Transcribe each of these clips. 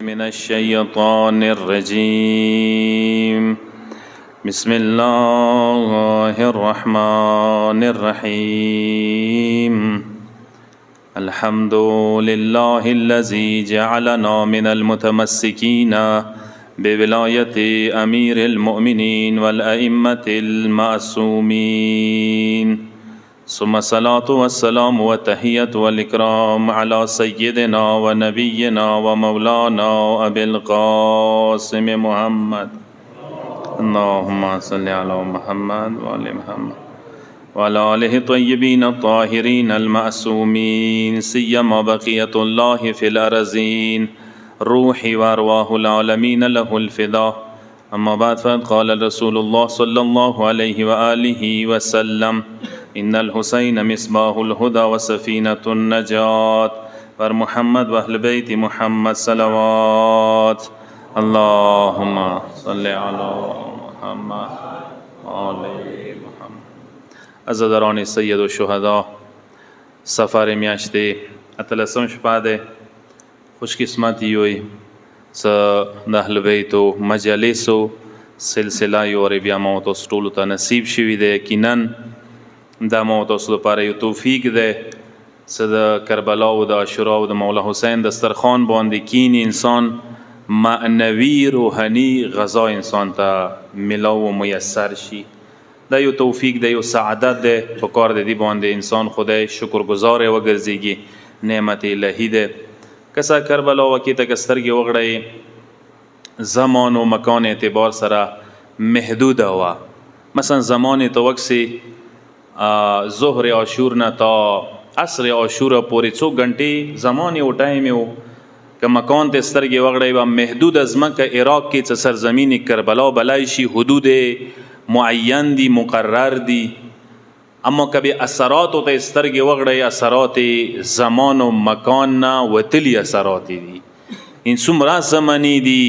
من الشيطان الرجيم بسم الله الرحمن الرحيم الحمد لله الذي جعلنا من المتمسكين بولاية أمير المؤمنين والأئمة المعصومين ثم الصلاة والسلام والتحية والإكرام على سيدنا ونبينا ومولانا أبي القاسم محمد اللهم صل على محمد وآل محمد وعلى آله الطيبين الطاهرين المعصومين سيما بقية الله في الأرضين روحي وأرواح العالمين له الفداء أما بعد فقد قال رسول الله صلى الله عليه وآله وسلم إن الحسين مصباح الهدى وسفينة النجاة ور محمد وأهل بيت محمد صلوات اللهم صل على محمد وآل محمد. عزاداران سید الشهدا، سفر میاشته اتلسم شپه ده خوشقسمتی وي څه د اهل بیتو مجالسو سلسله یو بیا مو تاسو ټولو ته نصیب شوي دی. یقینا دا مو تاسو لپاره یو توفیق دی څه د کربلا او د عاشورا او د مولا حسین دسترخوان باندې کینی انسان معنوي روحاني غذا انسان ته ملاو و میسر شي. دا یو توفیق دی، یو سعادت دی. په کار د دې باندې انسان خدای شکرګزار وګرځېږي، نعمت الهی دی. کسا کربلا وکی تک سترګې وغړی زمان و مکان اعتبار سره محدود هوا. مثلا زمان تو وکسی ظهر عاشور نه تا عصر عاشور پورې 2 غنټې زمان او ټایم یو که مکان ته سترګې وغړی و محدود از مکه عراق کې څه سرزمین کربلا بلای شي، حدود معین دی، مقرر دی. اما کبھی اثرات ته سترګې وغړی اثرات زمان و مکان نه وتلی اثرات دي. ان څومره زمانی دي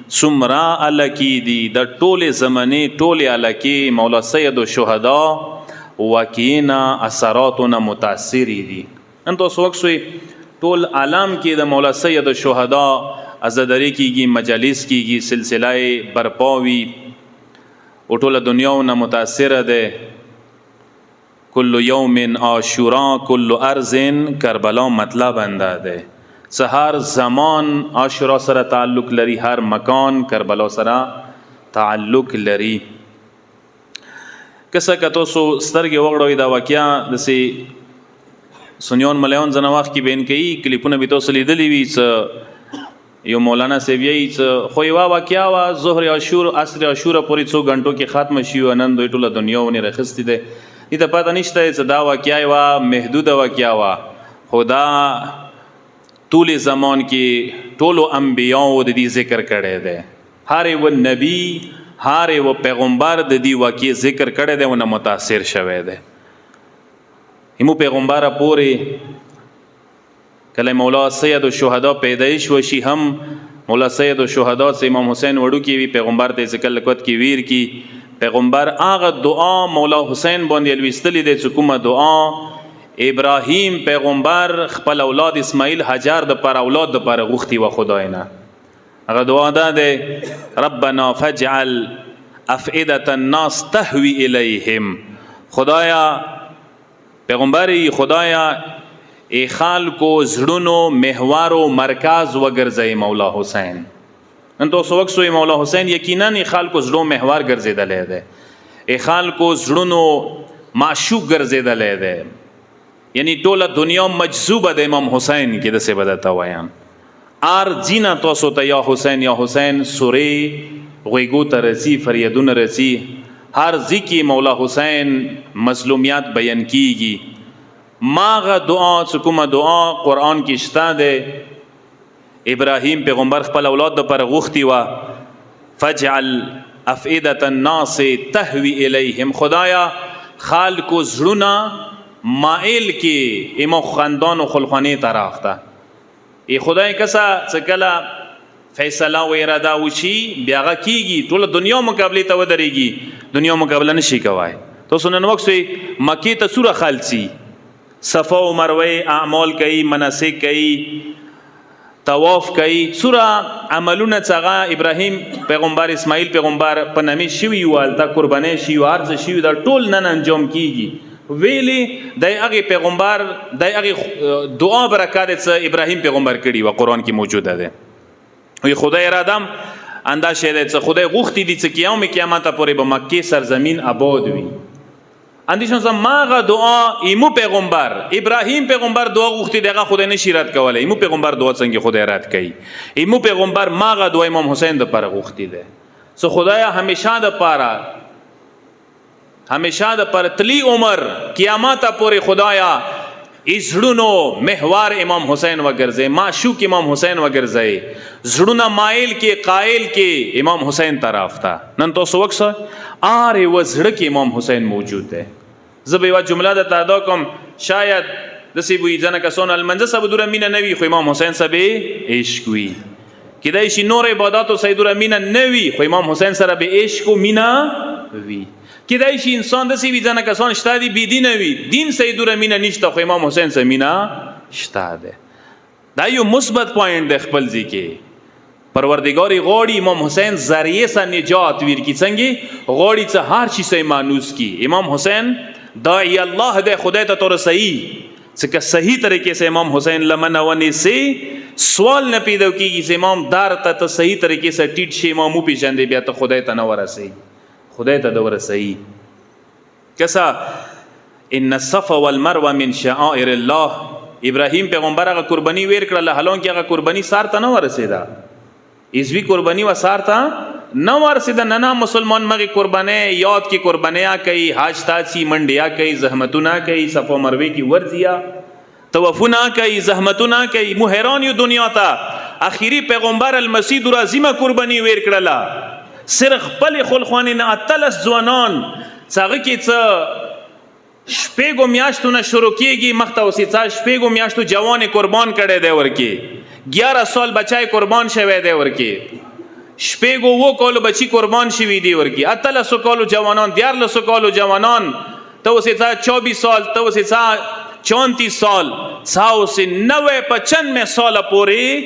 څومره الکی دي د ټوله زمانه ټوله الکی مولا سید الشهدا واقعینا اثراتونه متاثر دي. ان تاسو وکسوي ټول عالم کې د مولا سید الشهدا عزاداری کیږي، مجالس کیږي، سلسله برپاوي او ټوله دنیاونه متاثر ده. کل یوم عاشورا کل ارض کربلا مطلب انداده. هر زمان عاشورا سره تعلق لري، هر مکان کربلا سره تعلق لري. کسا که تاسو سترګې وغړوئ دا واقعیا داسې سنیان ملیان ځنه وخت کې بین کوي، کلیپونه به تاسو لیدلي وي. څه یو مولانا صاحب یې څه خو یوه واقعیا وه ظهر عاشور عصر عاشوره پورې 2 غنټو کې ختمه شي او نن دوی ټوله دنیا ونې راخیستې ده. دې ته پته نشته چې دا واقعیا یوه محدوده واقعیا وه، خو دا طول زمان کې ټولو انبیاو د دې ذکر کړی دی. هر یو نبی هر یو پیغمبر د دې واقعې ذکر کړی دی او نه متاثر شوی دی. همو پیغمبره پورې کله مولا سید الشهدا پیدایش وشي هم مولا سید الشهدا سے امام حسین وړوکی وي، پیغمبر ته ذکر لکوت کی ویر کی پیغمبر هغه دعا مولا حسین باندې الوستلی دی چې کومه دعا ابراهیم پیغمبر خپل اولاد اسماعیل حجر د پر اولاد د پر غوښتي و خدای نه. هغه دعا ده ربنا فاجعل افئده الناس تهوی الیهم. خدایا پیغمبری خدایا ای خلکو زړونو محور و مرکز وګرځي مولا حسین. نن تاسو وکسوی مولا حسین یقینا ای خلکو زړونو محور ګرځیدلی دی، ای خلکو زړونو معشوق ګرځیدلی دی. یعنی ټوله دنیا مجذوبه د امام حسین کې داسې به درته وایم. ار جینا تاسو ته یا حسین یا حسین سورې غوږو ته رسي، فریادونه رسي. هر ځای مولا حسین مظلومیت بیان کیږي. ماغه دعا چې کومه دعا قرآن کې شته ده، ابراهیم پیغمبر خپل اولاد د پر غوښتي و فجعل افئده الناس تهوی الیهم. خدایا خلکو زړونه مائل کې ایمو خاندان و خلخانی طرف ته. ای خدای کسا چې کله فیصله و اراده وشي بیا هغه کیږي، ټوله دنیا مقابلې ته ودرېږي، دنیا مقابله نشي کوای. تاسو نن وکسئ مکې ته څومره خلک ځي، صفا و مروه اعمال کوي، مناسک کوي، طواف کوي څومره عملونه چې هغه ابراهیم پیغمبر اسماعیل پیغمبر په نامې شوي وو هلته قربانۍ شوي وو هر څه شوي دا ټول نن انجام کیږي ویلې د هغې پیغمبر د هغې دعا برکات څه ابراهیم پیغمبر کړي وه قرآن کې موجوده ده وی خدای اراده اندا شی دی څه خدای غوښتي دي چې قیام قیامته پورې به مکې سرزمین آباد وي اندیشون سم ماغه دعا ایمو پیغمبر ابراهیم پیغمبر دعا غوښتي دی هغه خدای نشي رد کولی ایمو پیغمبر دعا څنګه خدای رد کوي ایمو پیغمبر ماغه دعا امام حسین دپاره غوښتي دی څه خدایه همیشه دپاره همیشه دپاره تلی عمر قیامته پورې خدایا زړونو محور امام حسین وګرځي معشوق امام حسین وګرځي زړونه مایل کې قائل کې امام حسین طرف ته نن تاسو وکسه آره و زړه کې امام حسین موجود دی زه به یوه جمله درته ادا کوم شاید داسې وي ځنه کسانو المنځه صاحب دوره مینه نه وي خو امام حسین صاحب عشق وي کیدای شي نور عباداتو صحیح دوره مینه نه وي خو امام حسین سره به عشق و مینه وي کیدای شي انسان داسې وي ځنه کسان شته دي بېدینه وي دین صحیح دوره مینه نشته خو امام حسین سره مینه شته ده دا یو مثبت پوینټ دی خپل ځای کې پروردگاری غوړي امام حسین ذریعه سا نجات ویر کی څنګه غوړي څه هر شي سه مانوس کی امام حسین داعی الله دے خدای ته تور صحیح څنګه صحیح طریقے سے امام حسین لمن ونی سے سوال نه پیدا کیږي چې امام دار ته صحیح طریقے سے ټیټ شي امامو پیژندې بیا ته خدای ته نه ورسي خدای ته د ورسي کسا ان الصفا والمروه من شعائر الله ابراهیم پیغمبر هغه قربانی ویر کړل هلون کې هغه قربانی سار ته نه ورسیدا ایزوی قربانی و سار تا نہ ورسیدہ ننا مسلمان مغی قربانے یاد کی قربانیاں کئی حاج تاچی منڈیا کئی زحمتنا کئی صفا مروے کی ورزیا توفنا کئی زحمتنا کئی محیران یو دنیا تا اخیری پیغمبر المسیح درازیمہ قربانی ویر کرلا صرف پل خلخوانی نا اتلس زوانان چاگه کی چا شپیگو میاشتو نا شروع کیگی مختوسی چا شپیگو میاشتو جوان قربان کرده دے ورکی 11 سال بچای قربان شوه دی ورکی شپیگو وہ کولو بچی قربان شوی دی ورکی اتلسو کولو جوانان 11 کولو جوانان تو سے تا 24 سال تو سے تا 34 سال ساو سے 95 سال پوری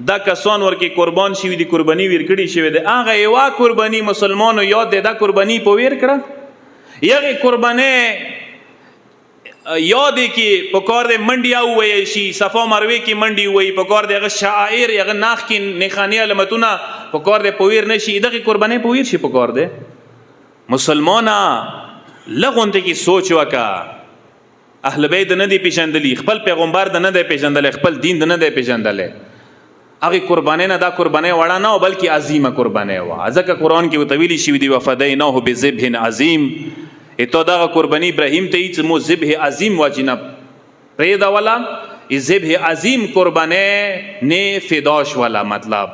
دا کسان ورکی قربان شوی دی قربانی ویر کړي شوی دی هغه یو قربانی مسلمانو یاد دی دا قربانی په ویر کړه یغه قربانی یادی کې پکار دې منډیا وای شي صفا مروه کې منډي وای پکار دې هغه شاعر هغه ناخ کې نخانی علامتونه پکار دې پویر نشي دغه قرباني پویر شي پکار دې مسلمانا لغونته کې سوچ وکا اهل بیت نه دی پیژندلی خپل پیغمبر د نه دی پیژندل خپل دین د نه دی پیژندل هغه قرباني نه دا قرباني وړه نه بلکې عظیمه قرباني و ځکه قرآن کې وتویلی شوی دی وفدیناه بذبح عظیم اتو دا قربانی ابراهیم ته چې مو ذبح عظیم واجنه پریدا والا ذبح عظیم قربانه نه فداش والا مطلب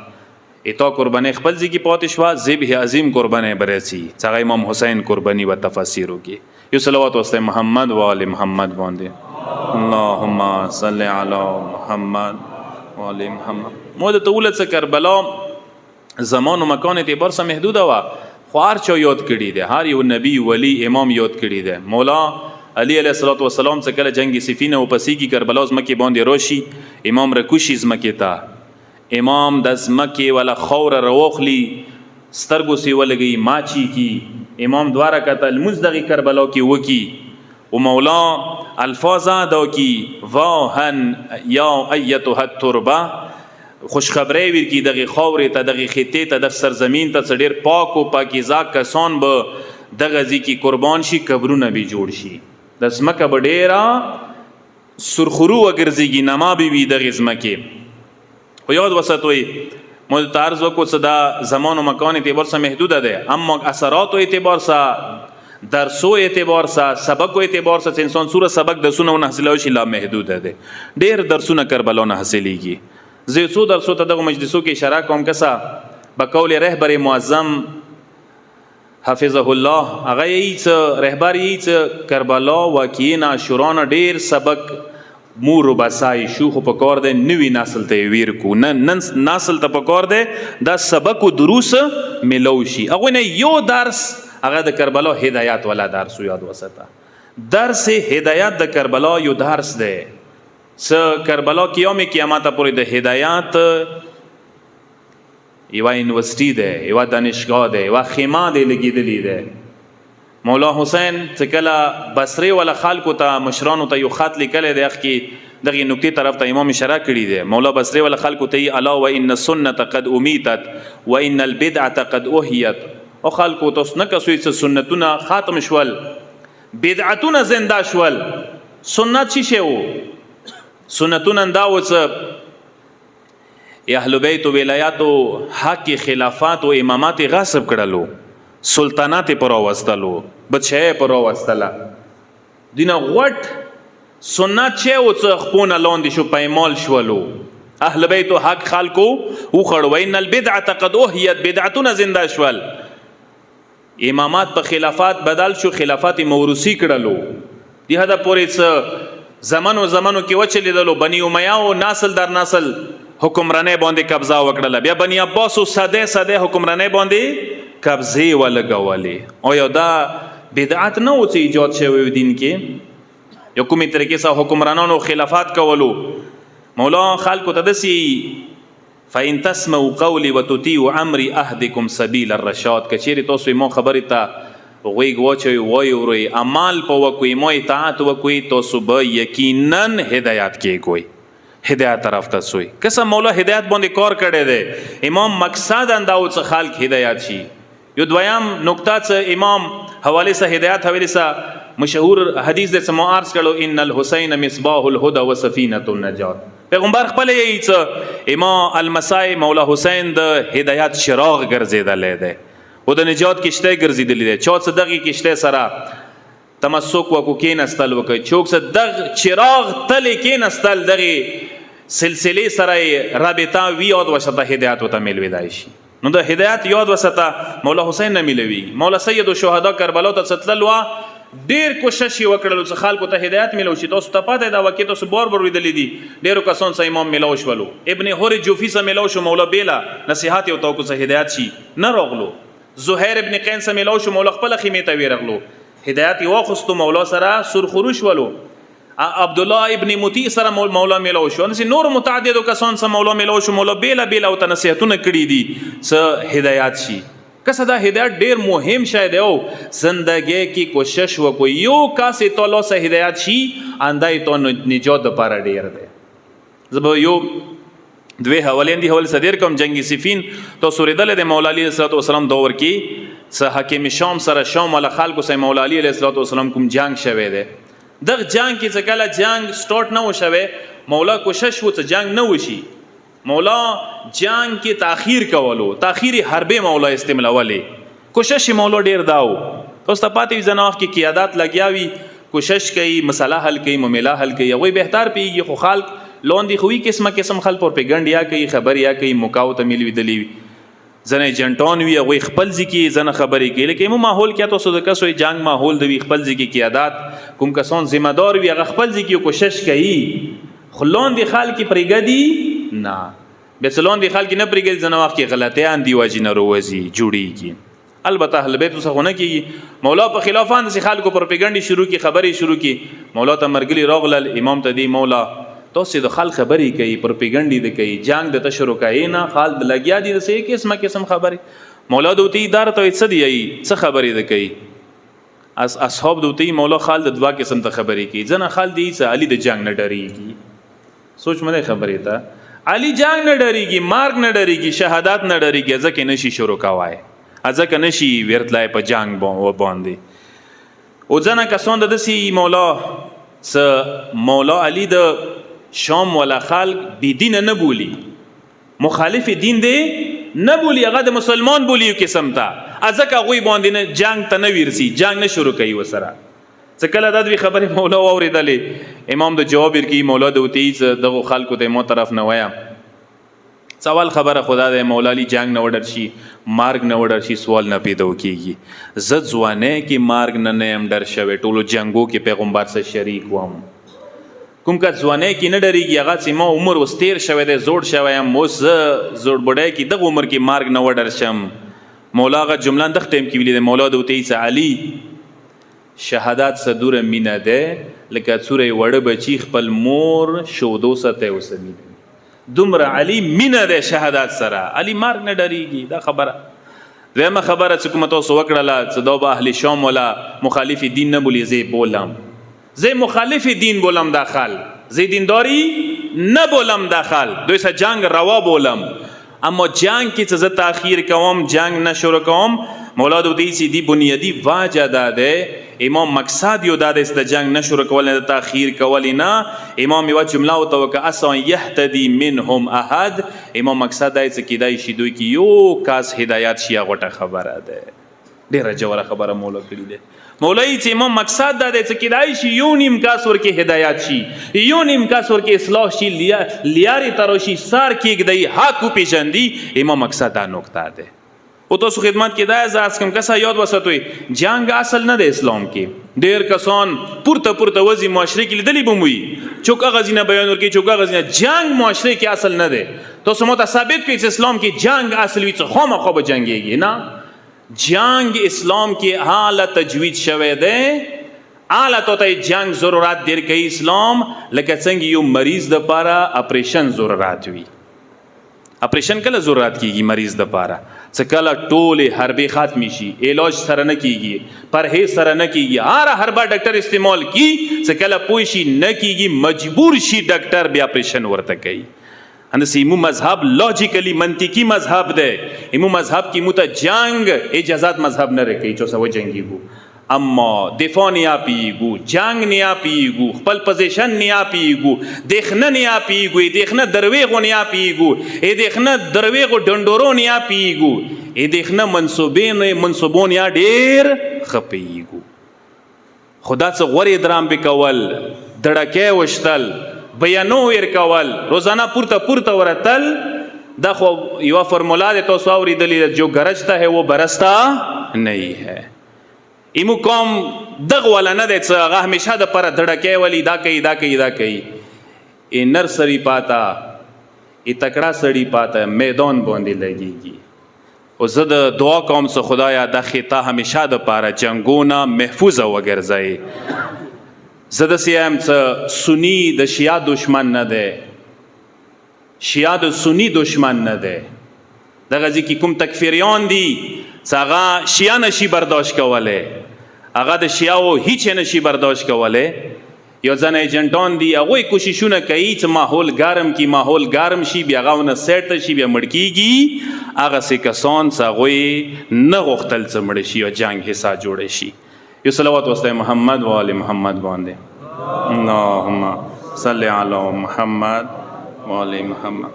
اتو قربانه خپل ځکه پاتې شو ذبح عظیم قربانه برسي څنګه امام حسین قربانی و تفسیر وکي یو صلوات واست محمد و ال محمد باندې اللهم صل علی محمد و ال محمد مو د تولت کربلا زمان و مکان اعتبار سره محدود و خوار چو یاد کړي دي هر یو نبی ولی امام یاد کړي دي مولا علی علیہ الصلوۃ والسلام څخه کله جنگ سفینه او پسیږي کربلا زمکه باندې روشي امام رکوشي زمکه تا امام د زمکه ولا خور روخلی سترګو سی ولګي ماچی کی امام دواره کتل مزدغی کربلا کی وکی او مولا الفاظ ادا کی واهن یا ایتها التربه خوشخبری ویر کی دغه خاورې ته دغه خطې ته د سرزمین ته ډېر پاک او پاکیزه کسان به دغه ځکه قربان شي قبرونه به جوړ شي د زمکه به ډېره سرخرو وګرځېږي نما به وي دغه زمکې خو یاد وساتئ مو ته عرض وکړو چې دا زمان و مکان اعتبار سره محدوده ده اما اثرات و اعتبار سره درسو اعتبار سره سبق و اعتبار سره انسان سوره سبق درسونه نه حاصلوي شي لا محدوده ده ډېر درسونه کربلا نه حاصلېږي زه څو درسو ته دغه مجلسو کې اشاره کوم کسا بقول رهبر معظم حفظه الله هغه یې رهبر یې کربلا واقعین عاشوران ډیر سبق مور بسای شو خو په کار ده نوی نسل ته ویر کو نن نسل ته په کار ده دا سبق او دروس ملو شي هغه نه یو درس هغه د کربلا هدایت ولا درس یاد وساته درس هدایت د کربلا یو درس ده څه کربلا کې یوم قیامت پورې د هدایات یوه یونیورسټي ده، یوه دانشګاه ده، یوه خیمه دی لګېدلې ده. مولا حسین چې کله بصرې والا خلکو ته مشرانو ته یو خط لیکلی دی، هغه کې دغې نکتې طرف ته امام اشاره کړي دی. مولا بصرې والا خلکو ته یې الا وان السنة قد امیتت وان البدعة قد احیت. او خلکو تاسو نه کسوئ چې سنتونه ختم شول، بدعتونه زنده شول. سنت څه شی و؟ سنتونه دا و چې اهل بیت و ولایاتو حق خلافات و امامات غصب کړلو، سلطنات پر واستلو، بچه پر واستله. دینه غټ سنت چې او څه خپونه لاندې شو، پایمال شولو. اهل بیت و حق خلکو وخړ وین البدعه قد احیت، بدعتونه زنده شول. امامات په خلافات بدل شو، خلافات موروثی کړلو. دی هدا پورې څه زمانو کې وچلیدلو. بنی امیه او نسل در نسل حکمرانه باندې قبضه وکړه. بیا بنی عباس او ساده حکمرانه باندې قبضه ولګولې. او یو دا بدعت نه و چې ایجاد شوی دین کې، یو کومې طریقې سره حکمرانانو خلافات کولو. مولا خلکو ته داسې فإن تسمعوا قولي وتطيعوا امري اهدكم سبيل الرشاد. کچېرې تاسو ما خبرې ته غوږ واچوئ، واورئ، عمل په وکوئ، ما اطاعت وکوئ، تاسو به یقینا هدایت کېږئ، هدایت طرف ته سوئ. کسه مولا هدایت باندې کار کړی دی. امام مقصد اندا و چې خلک هدایت شي. یو دویم نکته چې امام حواله سه هدایت حواله سه مشهور حدیث د سمو عرض کړو ان الحسین مصباح الهدى وسفینه النجات. پیغمبر خپل یې چې امام المسای مولا حسین د هدایت چراغ ګرځیدلی دی او د نجات کشته ګرځیدلی دی. چا چې دغه کشته سره تمسک وکړو، کېناستل وکړي، څوک چې دغه چراغ تلې کېناستل، دغه سلسلې سره رابطه وي او د وسطه هدایت وته ملوي شي. نو د هدایت یاد وسطه مولا حسین نه ملوي. مولا سید الشهدا کربلا ته ستلل وا ډیر کوشش وکړلو چې خلکو ته هدایت ملو شي. تاسو ته پته دا وکي تاسو بور ویدلې دي ډیرو کسان سه امام ملو شولو، ابن حور جوفی سه ملو شو، مولا بیلا نصيحت یو تو کو سه هدایت شي نه راغلو. زهیر ابن قین سه ملو شو، مولا خپل خیمه ته ویرغلو، هدایت یو خستو مولا سره سرخروش ولو. عبد الله ابن مطیع سره مولا ملو شو، نور متعدد کسان سه مولا ملو شو، مولا بیلا او ته نصيحتونه کړی دي سه هدایت شي. کسه دا هدایت ډیر مهم شاید او زندگی کی کوشش وکړو یو کاسه توله سه هدایت شي اندای تو نجات لپاره ډیر دی. زبو یو دوی حوالې دی حوالې صدر کوم جنگی صفین تو سوریدل د مولا علی صلی الله علیه وسلم دور کې سه حکیم شام سره شام ول خلکو سه مولا علی صلی الله علیه وسلم کوم جنگ شوه دی. دغه جنگ کې څه کله جنگ سٹارټ نه وشوه، مولا کوشش و ته جنگ نه وشي. مولا جنگ کې تاخير کولو، تاخيري حربه مولا استعمالولې. کوشش مولا ډیر داو. اوس ته پاتې زناخ کې قیادت لګیاوي، کوشش کوي، مسله حل کوي، معاملہ حل کوي. وای بهتر پیږي خو خلک لوندې خوې قسم خلک پر پیګنډیا کوي، خبریا کوي، موکاو ته ملي دلی زنه جنټون وی غوي خپل ځکه زنه خبرې کوي. لکه مو ماحول کې تاسو د کسوې جنگ ماحول دی، خپل ځکه قیادت کوم کسان ذمہ دار وي هغه خپل ځکه کوشش کوي. خلون دي خلک پرېګدي نه بسلون دي خلک نه پرېګدي زنه وخت کې غلطیان دی واجی نه روزي جوړیږي. البته اهل بیت وسخونه کی مولا په خلافان سي خلکو پروپاګاندا شروع کی، خبرې شروع کی. مولا ته مرګلی راغلل امام ته دی مولا تاسو د خلک خبرې کوي، پروپاګاندا د کوي، جنگ د تشروع کوي نه خال لګیا دي سه قسم خبرې. مولا دوتی اداره ته څه دی څه خبرې د کوي. اصحاب دوتی مولا خال د دوا قسم ته خبرې کوي. ځنه خال دی څه علي د جنگ نه ډریږي. سوچ مده خبرې ته علي جنگ نه ډریږي، مرګ نه ډریږي، شهادت نه ډریږي، ځکه نشي شروع کوای، ځکه نشي ورتلای په جنگ باندې. او ځنه کسان د دسی مولا علی د شام ولا خلق بی دین نه بولی، مخالف دین دی نه بولی، هغه د مسلمان بولی قسم ته ځکه غوی باندې نه جنگ ته نه ورسی، جنگ نه شروع کوي وسره. څکله د دې خبره مولا اوریدلې امام د جواب ورکی مولا د وتی دغه خلکو ته مو طرف نه وایا سوال خبره خدا د مولا علی جنگ نه وډر شي، مارګ نه وډر شي، سوال نه پیدا کیږي. ز ځوانه کې مارګ نه هم ډر شوه، ټولو جنگو کې پیغمبر سره شریک وم. کوم کا ځوانه کې نه ډریږي، هغه چې ما عمر وستیر شوه د زوړ شوه یم، مو زوړ بډای کې دغه عمر کې مارګ نه وډر شم. مولا غ جمله د ختم کې ویلې مولا د وتی علی شهادت صدور مینه ده لکه څوری وړه بچي خپل مور شودو سته اوسني دومره علي مینه ده شهادت سره. علي مرګ نه ډریږي. دا خبره دویمه خبره چې کومه تاسو وکړله چې دا به اهل شام ولا مخالف دین نه بولي، زه بولم، زه مخالف دین بولم داخل، زه دینداری نه بولم داخل، دوی سره جنگ روا بولم. اما جنگ کې چې زه تاخیر کوم، جنگ نه شروع کوم، مولا د دې سي دی بنیادی واجه ده. امام مقصد یو ده د جنگ نه شروع کول نه تاخیر کول نه. امام یو جمله او توک اسان یهتدی منهم احد. امام مقصد دی چې کیدای شي دوی کې یو کاس هدایت شي. غوټه خبره ده، ډیره جوړه خبره مولا کړی ده. مولای چې امام مقصد دا دی چې کیدای شي یو نیم کاس ورکې هدایت شي، یو نیم کاس ورکې اصلاح شي، لیارې تراشي، سار کېږدي، حق وپېژندي. امام مقصد دا نکته ده. او تاسو خدمت کې دا ازاز کوم کسا یاد وساتوي، جنگ اصل نه د اسلام کې. ډیر کسان پورته وځي معاشره کې لیدلی به موي چوکا غزینه بیان ورکې، چوکا غزینه جنگ معاشره کې اصل نه ده. تاسو مو ته ثابت کړئ چې اسلام کې جنگ اصل وي چې خامخا به جنګېږي. نه، جنگ اسلام کی اعلی تجوید شوه ده، اعلی ته جنگ ضرورت دیر کوي اسلام. لکه څنګه یو مریض د پاره اپریشن ضرورت وي. اپریشن کله ضرورت کیږي مریض د پاره؟ چې کله ټوله حربې ختم شي، علاج سره نه کیږي، پرهیز سره نه کیږي، هر حربه ډاکټر استعمال کی، چې کله پوه شي نه کیږي، مجبور شي ډاکټر بیا اپریشن ورته کوي. اندسی ایمو مذهب لاجیکلی منطقی مذهب ده. ایمو مذهب کی موتا جنگ اجازت مذهب نه رکی چو سوا جنگی گو، اما دفاع نیا پیگو، جنگ نیا پیگو، خپل پوزیشن نیا پیگو، دیخنه نیا پیگو، دیخنه درویغو نیا پیگو، دیخنه درویغو ډنډورو نیا پیگو، دیخنه منصوبون نیا ډیر خپیگو. خدا څه غوړې درام بکول، دړکې وشتل، بیانو ورکول، روزانه پورته ورتل. دا خو یو فرمولا ده تاسو اوریدلې، جو گرجتا ہے وہ برستا نہیں ہے. ایمو قوم دغه ولا نه ده چې هغه همیشه د پر دړکې ولی دا کوي. ای نرسری پاتا، ای تکړه سړی پاتا، میدان باندې لګیږي. او زه د دعا کوم چې خدایا د خطا همیشه د پاره جنگونه محفوظ وګرځي. زه د سیم څه سنی د شیعه دشمن نه ده، شیعه د سنی دشمن نه ده. دغه ځکه کوم تکفیریان دي چې هغه شیعه نشي برداشت کوله، هغه د شیعه هیڅ نشي برداشت کوله. یو ځنه ایجنټان دي، هغه کوششونه کوي چې ماحول ګرم شي، بیا هغه سیټ شي، بیا مړ کیږي. هغه څه کسان چې هغه نه غوښتل چې مړ شي او جنگ حصہ جوړ شي. یو صلوات واسطه محمد و آل محمد باندې. اللهم صل علی محمد و آل محمد.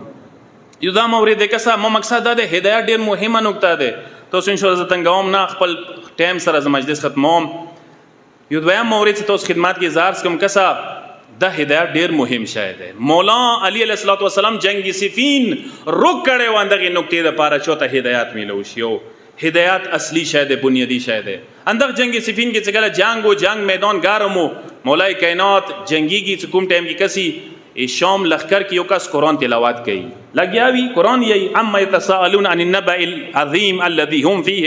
یو دا مورید کسا مو مقصد دا ده، هدایت ډیر مهمه نکته ده. تاسو ان شاء الله زتنګوم نه خپل ټایم سره ز مجلس ختموم. یو دویم مورید تاسو خدمت کې زار کوم کسا دا هدایت ډیر مهم شاید ده. مولا علی علیہ الصلوۃ والسلام جنگ صفین رک کړي وندغه نکته د پاره چوته هدایت میلو شیو. هدایت اصلی شاید بنیادی شاید اندر جنگ صفین کې څنګه جنگ او جنگ میدان ګرمو. مولای کائنات جنگی کی کوم ټایم کې کسی شام لخر کې یو کس قرآن تلاوت کوي، لګیاوی قرآن یی اما یتساءلون عن النبأ العظیم الذي هم فيه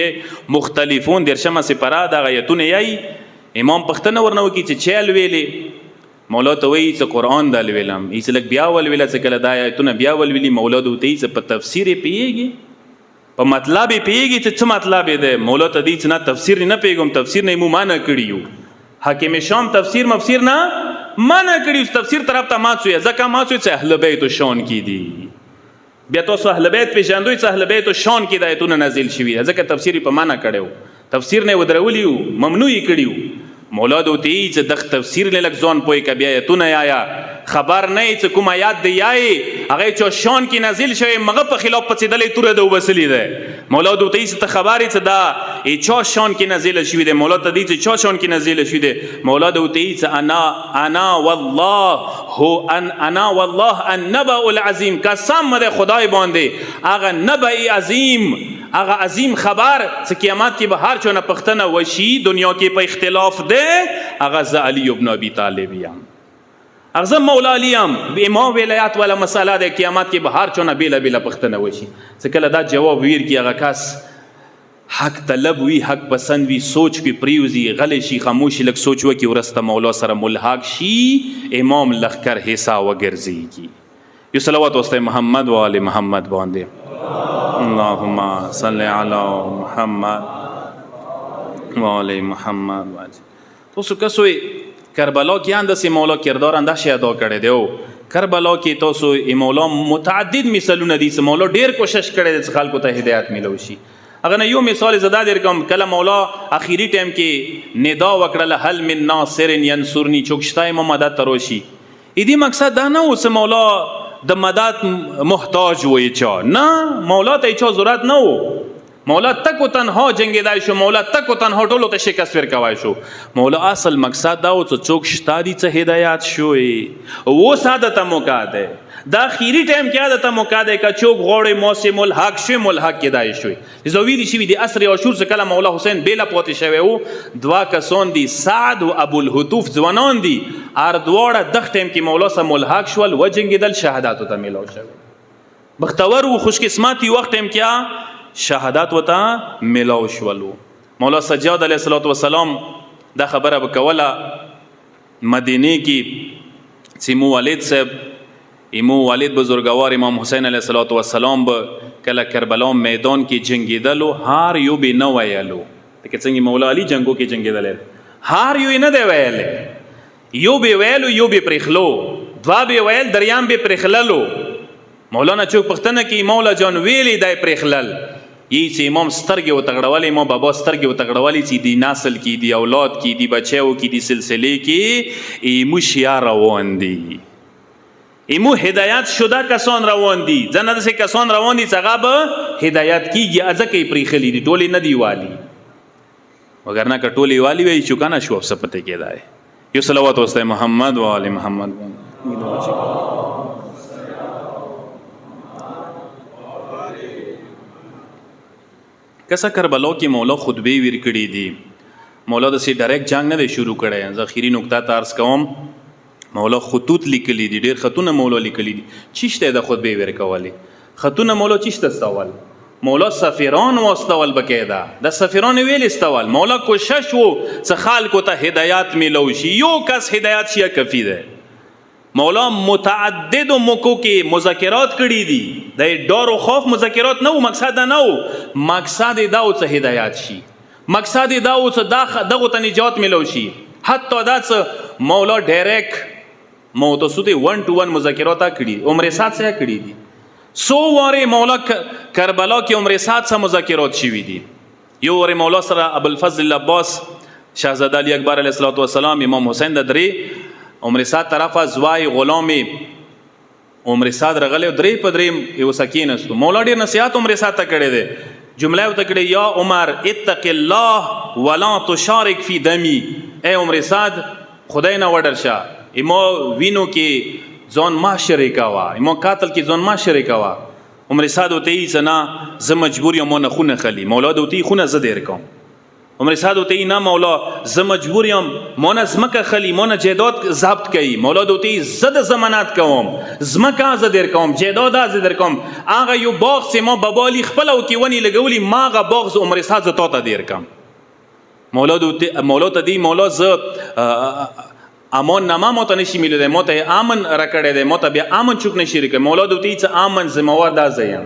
مختلفون. درشمه سپرا د آیتونه یی امام پختنه ورنو کی چې چل ویلې مولا ته وی چې قرآن د ویلم ایس لګ بیا ول ویل چې کله د آیتونه بیا ول ویلی مولا دوی چې په تفسیر پیږي، په مطلب پیږي چې څه مطلب ده. مولا ته دې نه تفسیر نه پیګم، تفسیر نه مو معنا کړیو. حاکم شام تفسیر مفسیر نه معنا کړیو، تفسیر طرف ته ماڅوي ځکه ماڅوي چې اهل بیت شان کی دي. بیا تاسو اهل بیت پیژندوي چې اهل بیت شان کی د آیتونه نازل شوی ځکه تفسیر په معنا کړو، تفسیر نه ودرولیو، ممنوع کړیو. مولا دوی چې د تفسیر له لک ځون پوي ک بیا آیتونه یا خبر نه چې کوم آیات دی یای هغه چې شان کی نازل شوی مغه په خلاف پڅیدلې توره د وسلی ده. مولا دوی چې خبرې چې دا ای چا شان کی نازل شوی ده، مولا ته دې چې چا شان کی نازل شوی ده. مولا دوی چې انا والله النبأ العظیم، قسم ده خدای باندې هغه نبأ عظیم، هغه عظیم خبر چې قیامت کې به هر چونه پختنه وشي دنیا کې په اختلاف ده، هغه ز علی ابن ابي طالب یم، هغه مولا علی یم. امام ولایت ولا مساله ده قیامت کې به هر چونه بیل پختنه وشي. چې کله دا جواب ویر کی هغه کس حق طلب وي، حق پسند وي، سوچ کې پریوزي، غلی شي، خاموشي، لږ سوچ وکړي، ورسته مولا سره ملحق شي، امام لښکر حصا وګرځېږي. یو صلوات واسطه محمد و آل محمد باندې. اللهم صل علی محمد و آل محمد. تاسو کسوی کربلا کې انداسې مولا کردار انداسې ادا کړی دی. کربلا کې تاسو مولا متعدد مثالونه دي چې مولا ډیر کوشش کړی دی چې خلکو ته هدایت میلو شي. هغه نه یو مثال زدا در کوم، کله مولا اخیری ټایم کې ندا وکړله هل من ناصر ینصرنی، چوک شته ما مدد تروشي. دې مقصد دا نه و چې مولا د مدد محتاج وي چا، نه، مولا ته چا ضرورت نه و. مولا تک و تنها جنگیدای شو، مولا تک و تنها ټولو ته شکست ورکوای شو. مولا اصل مقصد دا و چې څوک شته دي چې هدایت شوی، و ساده ته موقع ده. دا اخیری ټایم کې عادت موقع ده که چوک غوړې موسم الحق شوی، ملحق کېدای شوی. زویلی شوی دی عصر عاشور چې کله مولا حسین بیله پاتې شوی و، دوا کسان دي، سعد و ابوالهتوف ځوانان دي، هر دواړه دغه ټایم کې مولا سره ملحق شول، وجنګېدل، شهادت ته میلاو شوی. بختور و خوش قسمت وخت ټایم کې شهادت وته میلاو شولو. مولا سجاد علیه السلام دا خبره وکوله مدینه کې چې مو والد صاحب، ایمو والد بزرگوار امام حسین علیه السلام به کله کربلا میدان کې جنگیدلو، هر یو به نه ویلو. لکه څنګه مولا علی جنگو کې جنگیدل، هر یو نه دی ویلی، یو به ویلو، یو به پرېخلو، دوا به ویل، دریام به پرېخللو. مولانا چوک پښتنه کې مولا جان ویلی دی پرېخلل، یی چې امام سترګې وتغړولې، امام بابا سترګې وتغړولې چې دی نسل کې، دی اولاد کې، دی بچیو کې، دی سلسلې کې ایمو شیا روان دي، ایمو هدایت شده کسان روان دي. ځنه داسې کسان روان دي چې هغه به هدایت کېږي، ځکه یې پرېښلي دي، ټولې نه دي والي. وګرنه که ټولې والي وی چې کنه شو څه پته کېدای. یو صلوات واسطه محمد و آل محمد. کسا کربلا کې مولا خطبه ویر کړي دي. مولا داسې ډایرکټ جنگ نه دی شروع کړی. زه اخري نقطه ته عرض کوم، مولا خطوط لیکلی دي، ډیر خطونه مولا لیکلی دي. چیشته د خطبه ویر کولی خطونه مولا چیشته استول، مولا سفیران واستول، بقاعده د سفیران ویل استول. مولا کوشش وو چې خلکو ته هدایت میلو شي، یو کس هدایت شي کفی ده. مولا متعدد موقعو کې مذاکرات کړي دي، د ډار او خوف مذاکرات نه وو، مقصد نه وو، مقصد دا و چې هدایت شي، مقصد دا و چې دغه ته نجات میلو شي. حتی دا چې مولا ډایرکټ موتوسوته 1 to 1 مذاکرات کړي، عمر سات سره کړي دي. 100 واره مولا کربلا کې عمر سات سره مذاکرات شوي دي. یو واره مولا سره ابوالفضل العباس، شاهزاده علی اکبر علیه السلام، امام حسین د درې عمر سات طرفه زوای غلام عمر سات رغله درې په درې یو سکینستو. مولا ډیر نصیحت عمر سات ته کړي دي. جمله وته کړي، یا عمر اتق الله ولا تشارك في دمي. اے عمر سات خدای نه وډر شه، ایمو وینو کې ځان ما شریکا وا، ایمو قاتل کې ځان ما شریکا وا. عمر سات وته یې سنا ز مجبور یم نه خونه خلی. مولا دوتی خونه ز دیر کوم. عمر سات وته یې نه مولا ز مجبور یم مونږ زمکه خلی، مونږ جیدات ضبط کړي. مولا دوتی زد ضمانت کوم، زمکه ز دیر کوم، جیدات ز دیر کوم. هغه یو باغ سیمو بابالی خپل او کې ونی لګولي، ماغه باغ ز عمر سات ز تا دیر کوم. مولا ته دی مولا ز امان نامه مو ته نشي میلو دی، مو ته امن راکړی دی، مو ته بیا امن چوک نشي ریکړی. مولا دوتی چې امن ذمہوار دا زیم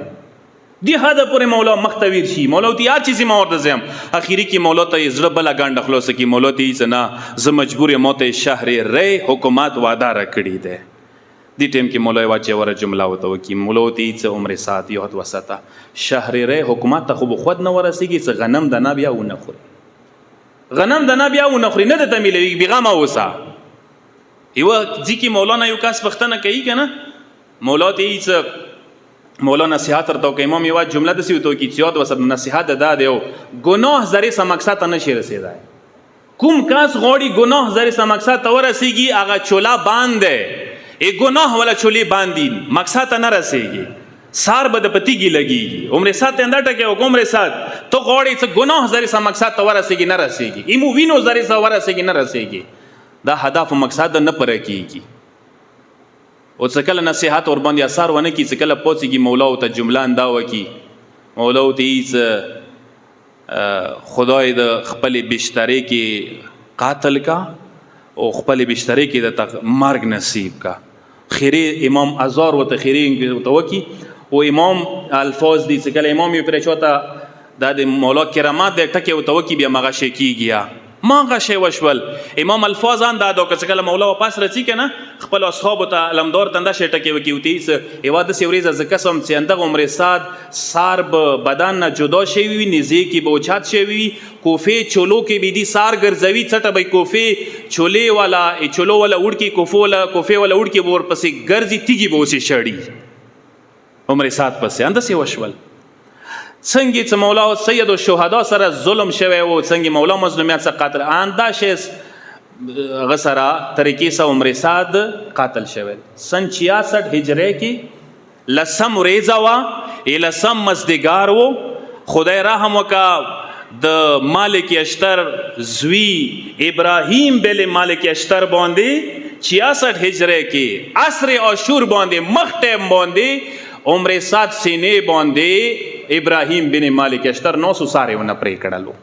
دی حدا پورې مولا مختویر شي. مولا دوتی هر چیز ذمہوار دا زیم. اخیری کې مولا ته زړه بلا ګاند خلاص کی. مولا ته چې نه ز مجبور یم، مو ته شهر ری حکومت وعده راکړی دی. دی ټیم کې مولا واچې ور جمله وته وکي. مولا ته چې عمر سات یو هت وسته شهر ری حکومت ته خو خود نه ورسیږي چې غنم د نه بیا ونه خوري، غنم د نه بیا ونه خوري، نه د تمیلوي بیغمه وسه. یو ځکه مولانا یو کس پښتنه کوي کنه، مولا ته یې مولا نصیحت ورته کوي. امام یو جمله دسی وته کی چې یاد وسه نصیحت ده دیو ګناه زری سم مقصد ته نشي رسیدای. کوم کس غوړي ګناه زری سم مقصد ته ورسیږي، هغه چولا باندې ای ګناه ولا چولی باندې مقصد ته نه رسیږي، سار بد پتیږي لګيږي. عمر سات انده ټکه عمر سات تو غوړي چې ګناه زری سم مقصد ته ورسیږي نه رسیږي، ایمو وینو زری سم ورسیږي نه رسیږي. دا هدف و مقصد نه پره کیږي. او څه کله نصیحت ور باندې اثر ونه کی، څه کله پوڅیږي مولا او ته جمله اندا وکي. مولا او ته خدای د خپل بشتري کې قاتل کا او خپل بشتري کې د مرګ نصیب کا. خیری امام ازار و تخیری ته وکی او امام الفاظ دي چې کله امام یې پر چوتا د مولا کرامات د ټکی او ته وکی بیا مغه شي کیږي ما غشي وشول امام الفاظ ان دا د کله مولا واپس رچی کنه خپل اصحاب ته لمدور تنده شي ټکی وکی وتی ایوا د سیوریزه ز قسم چې اندغه عمر سات سار بدن نه جدا شي وی نزی کی بوچات شي وی کوفه چولو کې بي دي سار ګرځوي چټه به کوفه چولې والا چولو والا وړ کی کوفه والا وړ کی ور پسې ګرځي تیږي بوسي شړی عمر سات پسې اند سی وشول. څنګه چې مولا سید الشهدا سره ظلم شوی او څنګه مولا مظلومیت څخه قاتل انداش غسرا طریقې سره عمر سعد قاتل شوی سن 66 هجری کې لسم ریزا وا لسم مزدگار وو. خدای رحم وکا د مالک اشتر زوی ابراهیم بل مالک اشتر باندې 66 هجری کې عصر عاشور باندې مختم باندې عمر سعد سینې باندې ابراهیم بن مالک اشتر 900 ساره ونه پرې کړلو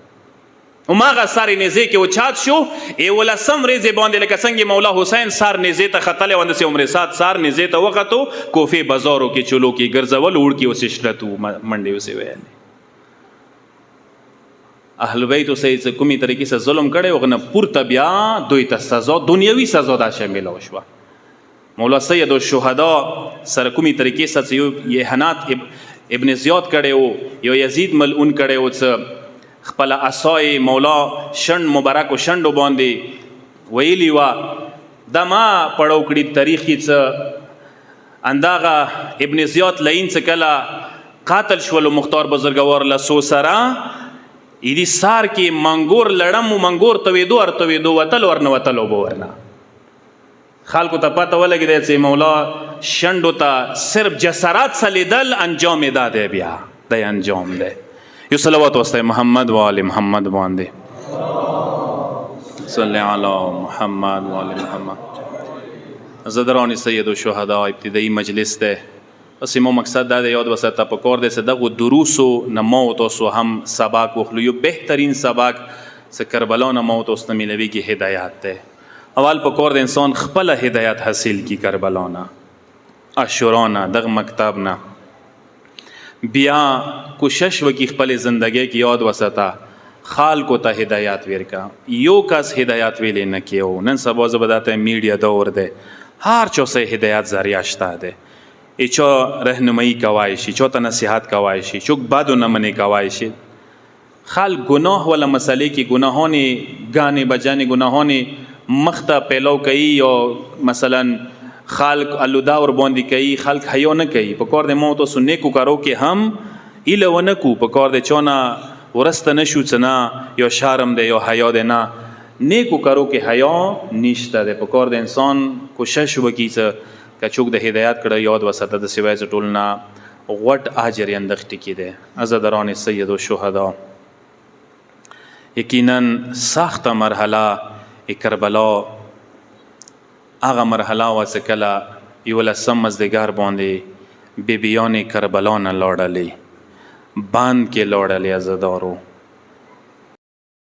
او ماغه ساره نزه کې وچات شو ای ولا سم ریزه باندې لکه څنګه مولا حسین سار نزه ته خطل وند سي عمر سات سار نزه ته وختو کوفه بازارو کې چلو کې ګرځول وړ کې وسشلتو منډي وسه ویل اهل بیت سې کومي طریقې سره ظلم کړي وغنه پورته بیا دوی ته سزا دنیوي سزا دا شامل وشو. مولا سید الشهدا سره کومي طریقې سره یو یحنات ابن زیاد کړي او یو یزید ملعون کړي او څه خپل عصای مولا شند مبارک شندو باندې ویلی وا دما پړو کړي تاریخ څه انداغه ابن زیاد لین څه کلا قاتل شول مختار بزرګوار لسو سرا ایدی سار کې منګور لړم منګور تویدو ارتویدو وتل ورنه وتلو ورنه خلکو ته پته ولګی چې مولا شندو ته صرف جسرات سلیدل انجام داده بیا د انجام ده. یو صلوات واسطه محمد و آل محمد باندې صلی علی محمد و آل محمد. زدران سید الشهدا ابتدایی مجلس ده بس مو مقصد دا یاد وساته پکور ده چې دغه دروسو نمو تاسو هم سبق وخلو یو بهترین سبق څه کربلا نمو تاسو ملوي کی هدایت ده. اول پکور د انسان خپل هدایت حاصل کی کربلا نه اشورانا دغه مکتب نه بیا کوشش وکي خپل زندگی کی یاد وساته خالکو ته هدایت ورکا یو کس هدایت ویل نه کیو نن سبا زبداته میډیا دور ده هر چا سه هدایت ذریعہ شته ده ایچو رهنمایی کوای شي چوته نصیحت کوای شي چوک بادو نه منی کوای شي خال گناه ولا مسئله کی گناهونه گانے بجانے گناهونه مخته پیلو کوي او مثلا خلق الودا ور باندې کوي خلق حیا نه کوي په کار د مو تو سنې کو کارو کې هم اله ونه کو په کار د چونا ورسته نشو څنا یو شرم دی یو حیا دی نه نیکو کارو کې حیا نشته ده په کار د انسان کوشش وکي چې کچوک د هدایت کړه یاد وساته د سوای ټولنا غټ اجر اندخت کې ده. عزادران سید الشهدا یقینا سخت مرحله کربلا هغه مرحله واسکلا یو لسم مزدگار باندې بیبیان کربلا نه لاړلې باند کې لاړلې عزادارو